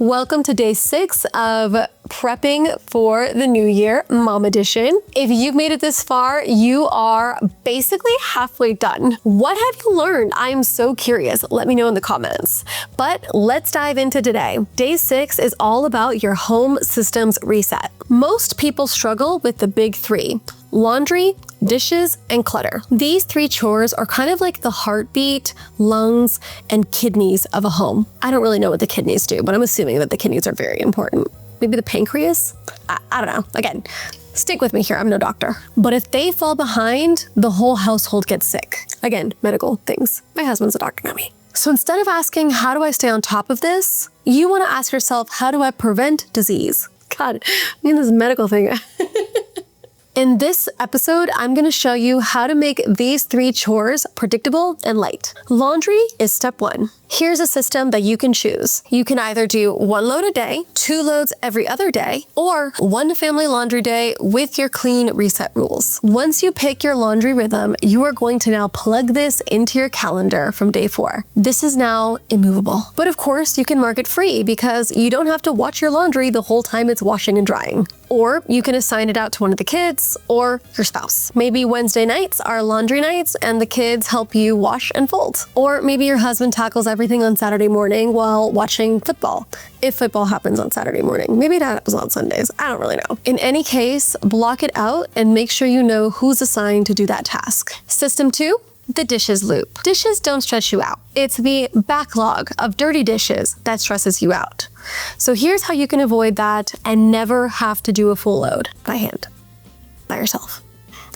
Welcome to day 6 of prepping for the new year, Mom Edition. If you've made it this far, you are basically halfway done. What have you learned? I am so curious. Let me know in the comments. But let's dive into today. Day 6 is all about your home systems reset. Most people struggle with the big 3: laundry, dishes, and clutter. These 3 chores are kind of like the heartbeat, lungs, and kidneys of a home. I don't really know what the kidneys do, but I'm assuming that the kidneys are very important. Maybe the pancreas? I don't know. Again, stick with me here. I'm no doctor. But if they fall behind, the whole household gets sick. Again, medical things. My husband's a doctor, not me. So instead of asking, how do I stay on top of this? You want to ask yourself, how do I prevent disease? God, I mean, this medical thing. In this episode, I'm going to show you how to make these 3 chores predictable and light. Laundry is step 1. Here's a system that you can choose. You can either do 1 load a day, 2 loads every other day, or 1 family laundry day with your clean reset rules. Once you pick your laundry rhythm, you are going to now plug this into your calendar from day 4. This is now immovable. But of course, you can mark it free because you don't have to watch your laundry the whole time it's washing and drying. Or you can assign it out to one of the kids or your spouse. Maybe Wednesday nights are laundry nights and the kids help you wash and fold. Or maybe your husband tackles everything on Saturday morning while watching football. If football happens on Saturday morning, maybe it happens on Sundays. I don't really know. In any case, block it out and make sure you know who's assigned to do that task. System 2, the dishes loop. Dishes don't stress you out. It's the backlog of dirty dishes that stresses you out. So here's how you can avoid that and never have to do a full load by hand, by yourself,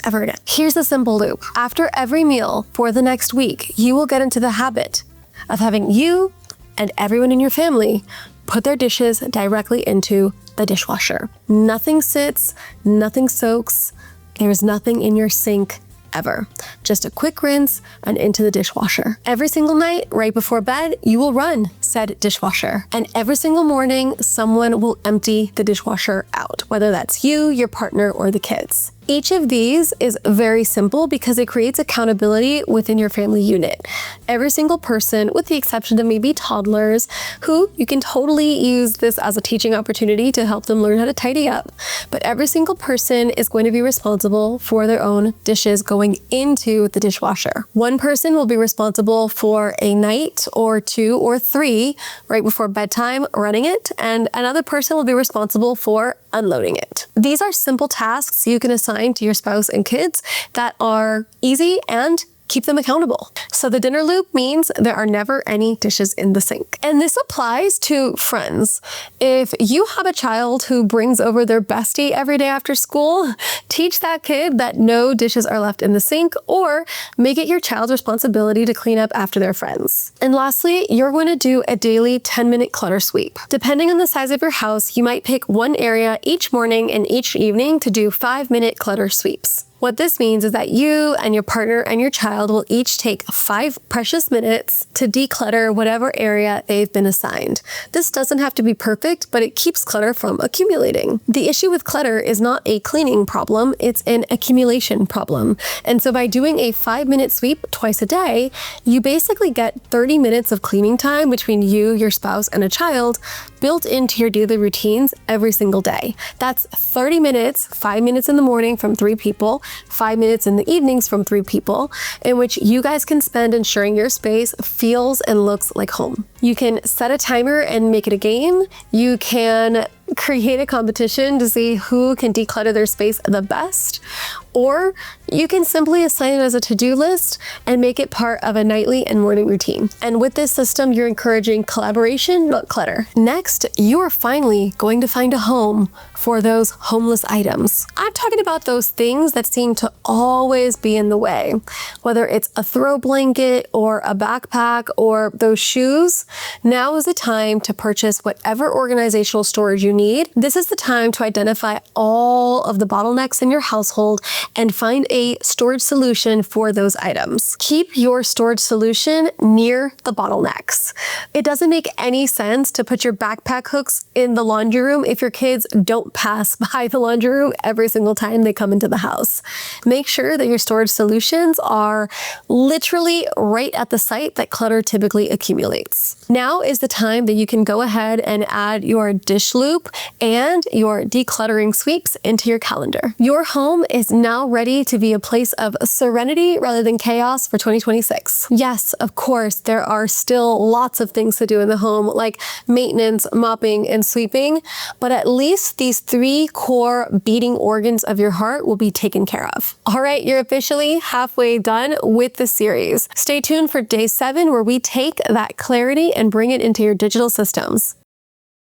ever again. Here's the simple loop. After every meal for the next week, you will get into the habit of having you and everyone in your family put their dishes directly into the dishwasher. Nothing sits, nothing soaks, there's nothing in your sink ever. Just a quick rinse and into the dishwasher. Every single night, right before bed, you will run said dishwasher. And every single morning, someone will empty the dishwasher out, whether that's you, your partner, or the kids. Each of these is very simple because it creates accountability within your family unit. Every single person, with the exception of maybe toddlers, who you can totally use this as a teaching opportunity to help them learn how to tidy up. But every single person is going to be responsible for their own dishes going into the dishwasher. One person will be responsible for a night or 2 or 3 right before bedtime running it, and another person will be responsible for unloading it. These are simple tasks you can assign to your spouse and kids that are easy and keep them accountable. So the dinner loop means there are never any dishes in the sink. And this applies to friends. If you have a child who brings over their bestie every day after school, teach that kid that no dishes are left in the sink, or make it your child's responsibility to clean up after their friends. And lastly, you're going to do a daily 10-minute clutter sweep. Depending on the size of your house, you might pick one area each morning and each evening to do 5-minute clutter sweeps. What this means is that you and your partner and your child will each take 5 precious minutes to declutter whatever area they've been assigned. This doesn't have to be perfect, but it keeps clutter from accumulating. The issue with clutter is not a cleaning problem, it's an accumulation problem. And so by doing a 5-minute sweep twice a day, you basically get 30 minutes of cleaning time between you, your spouse, and a child built into your daily routines every single day. That's 30 minutes, 5 minutes in the morning from 3 people, 5 minutes in the evenings from 3 people, in which you guys can spend ensuring your space feels and looks like home. You can set a timer and make it a game. You can create a competition to see who can declutter their space the best, or you can simply assign it as a to-do list and make it part of a nightly and morning routine. And with this system, you're encouraging collaboration, not clutter. Next, you are finally going to find a home for those homeless items. I'm talking about those things that seem to always be in the way, whether it's a throw blanket or a backpack or those shoes. Now is the time to purchase whatever organizational storage you need. This is the time to identify all of the bottlenecks in your household and find a storage solution for those items. Keep your storage solution near the bottlenecks. It doesn't make any sense to put your backpack hooks in the laundry room if your kids don't pass by the laundry room every single time they come into the house. Make sure that your storage solutions are literally right at the site that clutter typically accumulates. Now is the time that you can go ahead and add your dish loop and your decluttering sweeps into your calendar. Your home is now ready to be a place of serenity rather than chaos for 2026. Yes, of course, there are still lots of things to do in the home, like maintenance, mopping, and sweeping, but at least these 3 core beating organs of your heart will be taken care of. All right, you're officially halfway done with the series. Stay tuned for day 7, where we take that clarity and bring it into your digital systems.